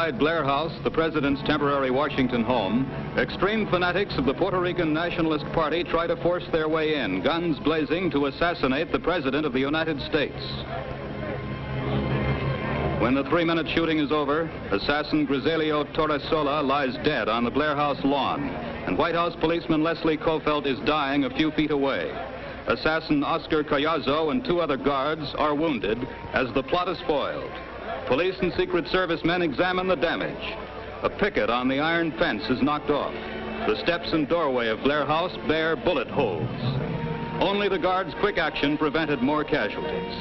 Inside Blair House, the president's temporary Washington home, extreme fanatics of the Puerto Rican Nationalist Party try to force their way in, guns blazing, to assassinate the President of the United States. When the 3-minute shooting is over, assassin Griselio Torresola lies dead on the Blair House lawn, and White House policeman Leslie Kofelt is dying a few feet away. Assassin Oscar Collazo and 2 other guards are wounded as the plot is foiled. Police and Secret Service men examine the damage. A picket on the iron fence is knocked off. The steps and doorway of Blair House bear bullet holes. Only the guards' quick action prevented more casualties.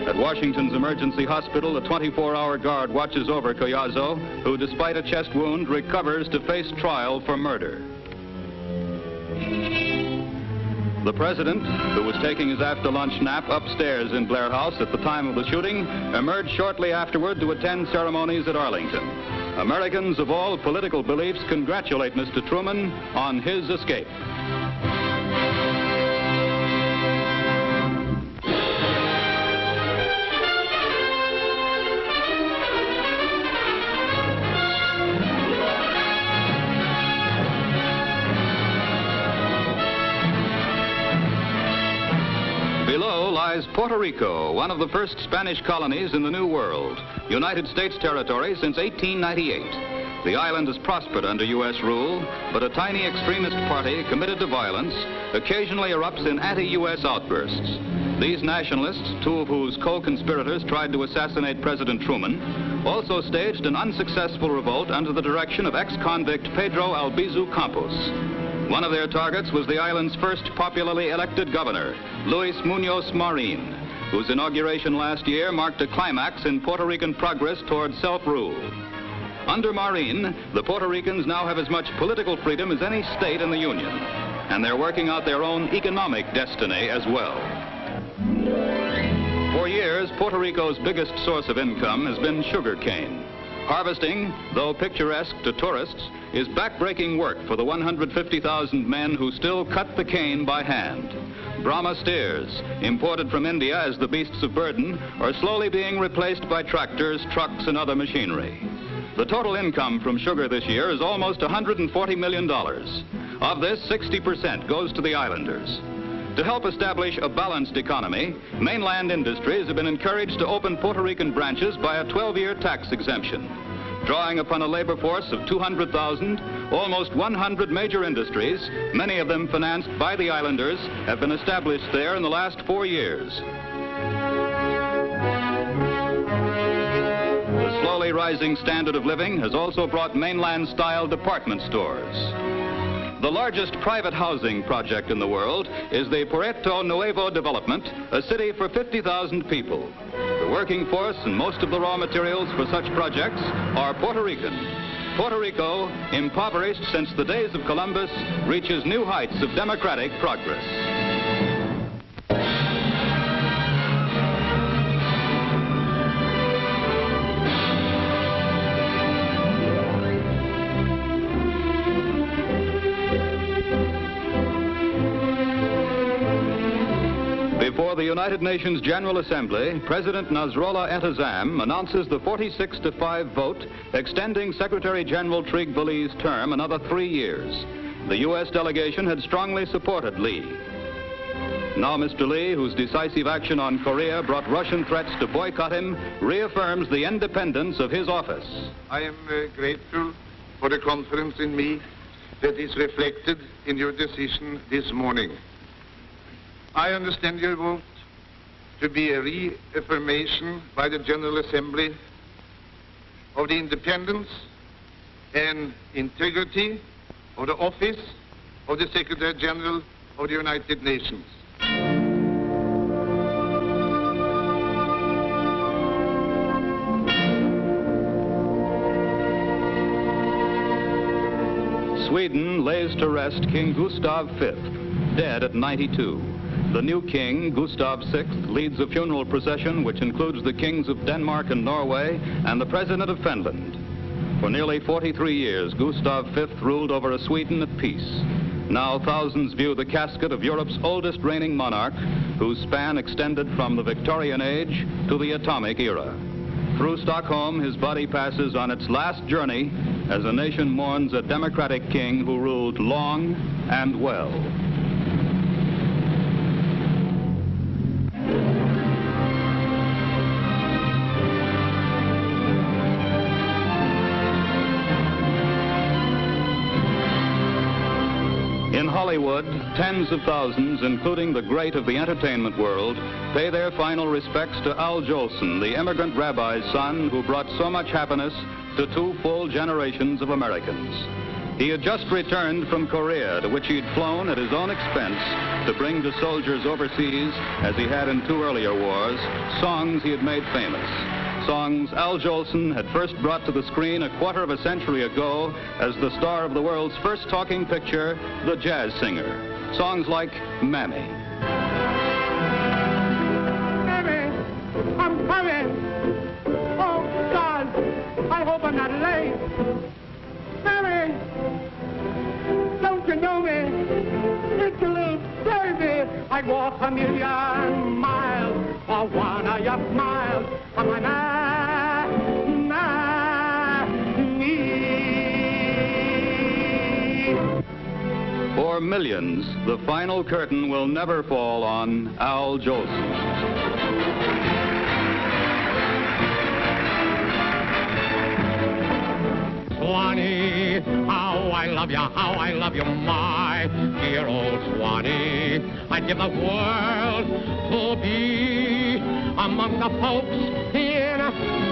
At Washington's emergency hospital, a 24-hour guard watches over Collazo, who, despite a chest wound, recovers to face trial for murder. The president, who was taking his after-lunch nap upstairs in Blair House at the time of the shooting, emerged shortly afterward to attend ceremonies at Arlington. Americans of all political beliefs congratulate Mr. Truman on his escape. Lies Puerto Rico, one of the first Spanish colonies in the New World, United States territory since 1898. The island has prospered under U.S. rule, but a tiny extremist party committed to violence occasionally erupts in anti-U.S. outbursts. These nationalists, 2 of whose co-conspirators tried to assassinate President Truman, also staged an unsuccessful revolt under the direction of ex-convict Pedro Albizu Campos. One of their targets was the island's first popularly elected governor, Luis Muñoz Marin, whose inauguration last year marked a climax in Puerto Rican progress toward self-rule. Under Marin, the Puerto Ricans now have as much political freedom as any state in the Union, and they're working out their own economic destiny as well. For years, Puerto Rico's biggest source of income has been sugarcane. Harvesting, though picturesque to tourists, is backbreaking work for the 150,000 men who still cut the cane by hand. Brahma steers, imported from India as the beasts of burden, are slowly being replaced by tractors, trucks, and other machinery. The total income from sugar this year is almost $140 million. Of this, 60% goes to the islanders. To help establish a balanced economy, mainland industries have been encouraged to open Puerto Rican branches by a 12-year tax exemption. Drawing upon a labor force of 200,000, almost 100 major industries, many of them financed by the islanders, have been established there in the last 4 years. The slowly rising standard of living has also brought mainland-style department stores. The largest private housing project in the world is the Puerto Nuevo development, a city for 50,000 people. The working force and most of the raw materials for such projects are Puerto Rican. Puerto Rico, impoverished since the days of Columbus, reaches new heights of democratic progress. Before the United Nations General Assembly, President Nasrallah Entezam announces the 46-5 vote extending Secretary General Trygve Lie's term another 3 years. The U.S. delegation had strongly supported Lie. Now Mr. Lie, whose decisive action on Korea brought Russian threats to boycott him, reaffirms the independence of his office. I am grateful for the confidence in me that is reflected in your decision this morning. I understand your vote to be a reaffirmation by the General Assembly of the independence and integrity of the office of the Secretary General of the United Nations. Sweden lays to rest King Gustav V, dead at 92. The new king, Gustav VI, leads a funeral procession which includes the kings of Denmark and Norway and the president of Finland. For nearly 43 years, Gustav V ruled over a Sweden at peace. Now thousands view the casket of Europe's oldest reigning monarch, whose span extended from the Victorian age to the atomic era. Through Stockholm, his body passes on its last journey as a nation mourns a democratic king who ruled long and well. In Hollywood, tens of thousands, including the great of the entertainment world, pay their final respects to Al Jolson, the immigrant rabbi's son who brought so much happiness to 2 full generations of Americans. He had just returned from Korea, to which he'd flown at his own expense to bring to soldiers overseas, as he had in 2 earlier wars, songs he had made famous. Songs Al Jolson had first brought to the screen a quarter of a century ago as the star of the world's first talking picture, The Jazz Singer. Songs like Mammy. Mammy, I'm coming. Oh, God, I hope I'm not late. Mammy, don't you know me? It's a little baby. I'd walk 1,000,000 miles for one of your smiles. On my knee. For millions, the final curtain will never fall on Al Jolson. Swanee, how I love you, my dear old Swanee. I'd give the world to be among the folks in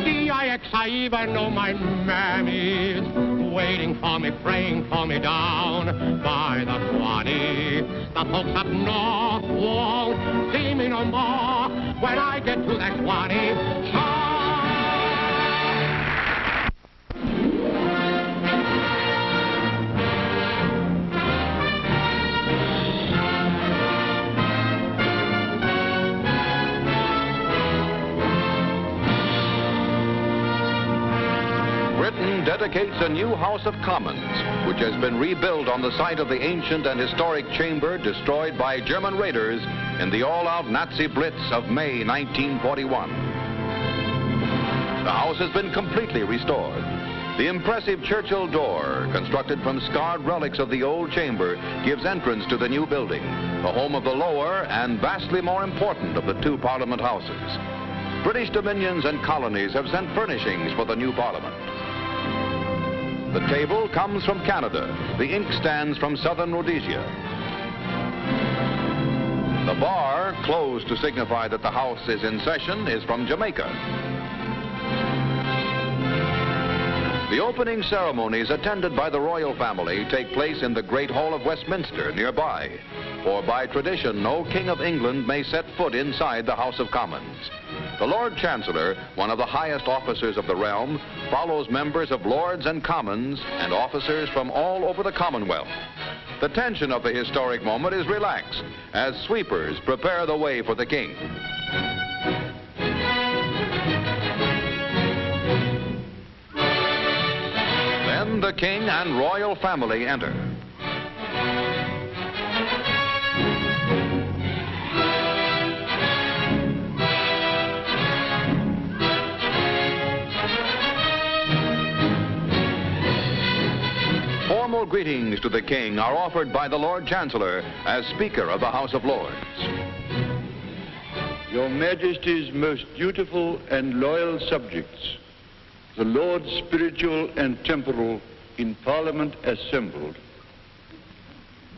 DIX. I even know my mammy's waiting for me, praying for me down by the Swanee. The folks up north won't see me no more when I get to that Swanee. Dedicates a new House of Commons, which has been rebuilt on the site of the ancient and historic chamber destroyed by German raiders in the all-out Nazi Blitz of May 1941. The house has been completely restored. The impressive Churchill door, constructed from scarred relics of the old chamber, gives entrance to the new building, the home of the lower and vastly more important of the 2 Parliament houses. British dominions and colonies have sent furnishings for the new Parliament. The table comes from Canada. The inkstands from southern Rhodesia. The bar, closed to signify that the house is in session, is from Jamaica. The opening ceremonies attended by the royal family take place in the Great Hall of Westminster nearby, for by tradition no King of England may set foot inside the House of Commons. The Lord Chancellor, one of the highest officers of the realm, follows members of Lords and Commons and officers from all over the Commonwealth. The tension of the historic moment is relaxed as sweepers prepare the way for the King. Then the King and royal family enter. Formal greetings to the King are offered by the Lord Chancellor as Speaker of the House of Lords. Your Majesty's most dutiful and loyal subjects, the Lords Spiritual and Temporal in Parliament assembled,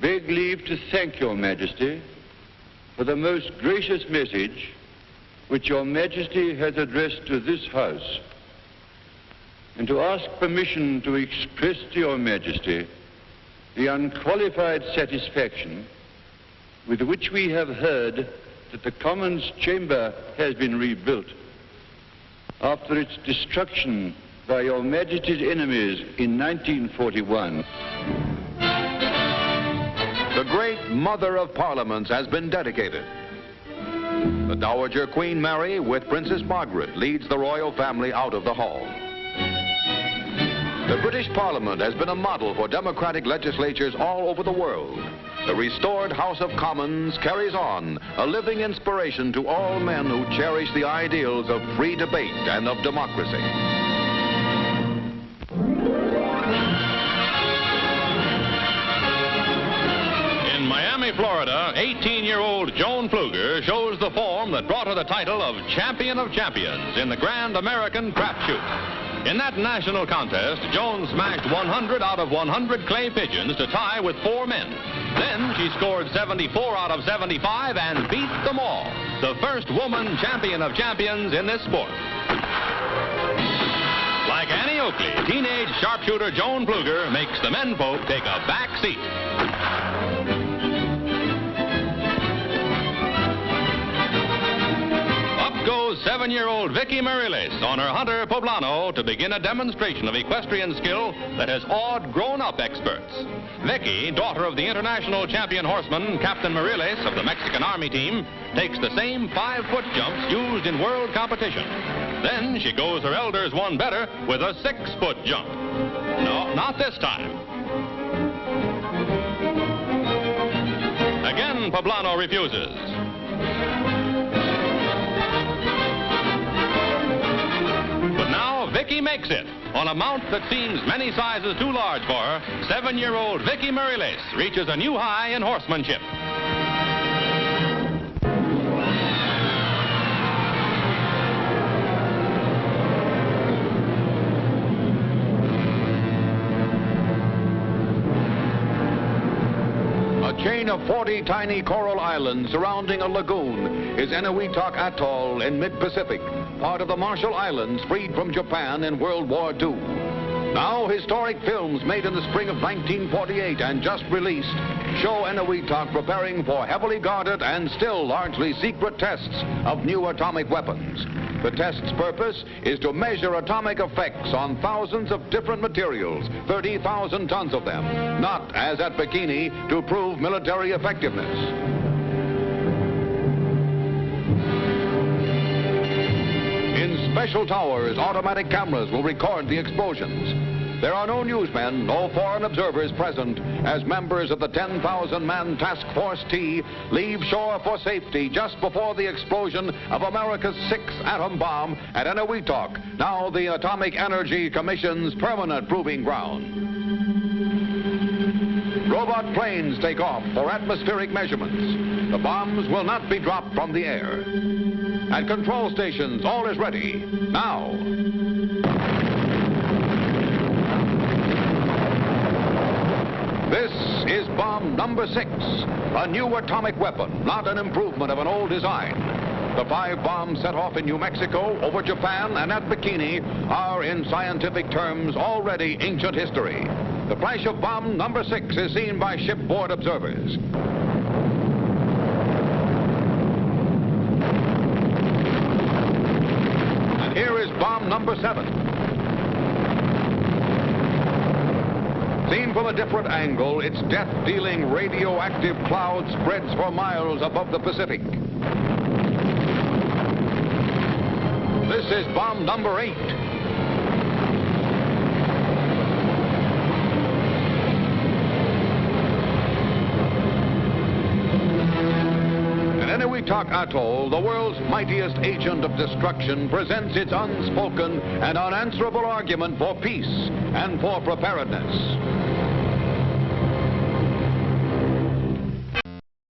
beg leave to thank Your Majesty for the most gracious message which Your Majesty has addressed to this House, and to ask permission to express to Your Majesty the unqualified satisfaction with which we have heard that the Commons chamber has been rebuilt after its destruction by Your Majesty's enemies in 1941. The great Mother of Parliaments has been dedicated. The Dowager Queen Mary with Princess Margaret leads the royal family out of the hall. The British Parliament has been a model for democratic legislatures all over the world. The restored House of Commons carries on, a living inspiration to all men who cherish the ideals of free debate and of democracy. In Miami, Florida, 18-year-old Joan Pfluger shows the form that brought her the title of Champion of Champions in the Grand American Crapshoot. In that national contest, Joan smashed 100 out of 100 clay pigeons to tie with 4 men. Then she scored 74 out of 75 and beat them all. The first woman champion of champions in this sport. Like Annie Oakley, teenage sharpshooter Joan Pfluger makes the menfolk take a back seat. Goes 7-year-old Vicky Murray-Lace on her hunter Poblano to begin a demonstration of equestrian skill that has awed grown-up experts. Vicky, daughter of the international champion horseman Captain Murray-Lace of the Mexican Army team, takes the same 5-foot jumps used in world competition. Then she goes her elders one better with a 6-foot jump. No, not this time. Again, Poblano refuses. Vicky makes it. On a mount that seems many sizes too large for her, 7-year-old Vicky Murray-Lace reaches a new high in horsemanship. A chain of 40 tiny coral islands surrounding a lagoon is Enewetak Atoll in mid-Pacific, part of the Marshall Islands freed from Japan in World War II. Now, historic films made in the spring of 1948 and just released show Enewetak preparing for heavily guarded and still largely secret tests of new atomic weapons. The test's purpose is to measure atomic effects on thousands of different materials, 30,000 tons of them, not, as at Bikini, to prove military effectiveness. In special towers, automatic cameras will record the explosions. There are no newsmen, no foreign observers present as members of the 10,000-man Task Force T leave shore for safety just before the explosion of America's 6th atom bomb at Enewetak, now the Atomic Energy Commission's permanent proving ground. Robot planes take off for atmospheric measurements. The bombs will not be dropped from the air. At control stations, all is ready. Now. This is bomb number 6, a new atomic weapon, not an improvement of an old design. The 5 bombs set off in New Mexico, over Japan, and at Bikini are, in scientific terms, already ancient history. The flash of bomb number 6 is seen by shipboard observers. And here is bomb number 7. Seen from a different angle, its death-dealing radioactive cloud spreads for miles above the Pacific. This is bomb number 8. At Enewetak Atoll, the world's mightiest agent of destruction presents its unspoken and unanswerable argument for peace and for preparedness.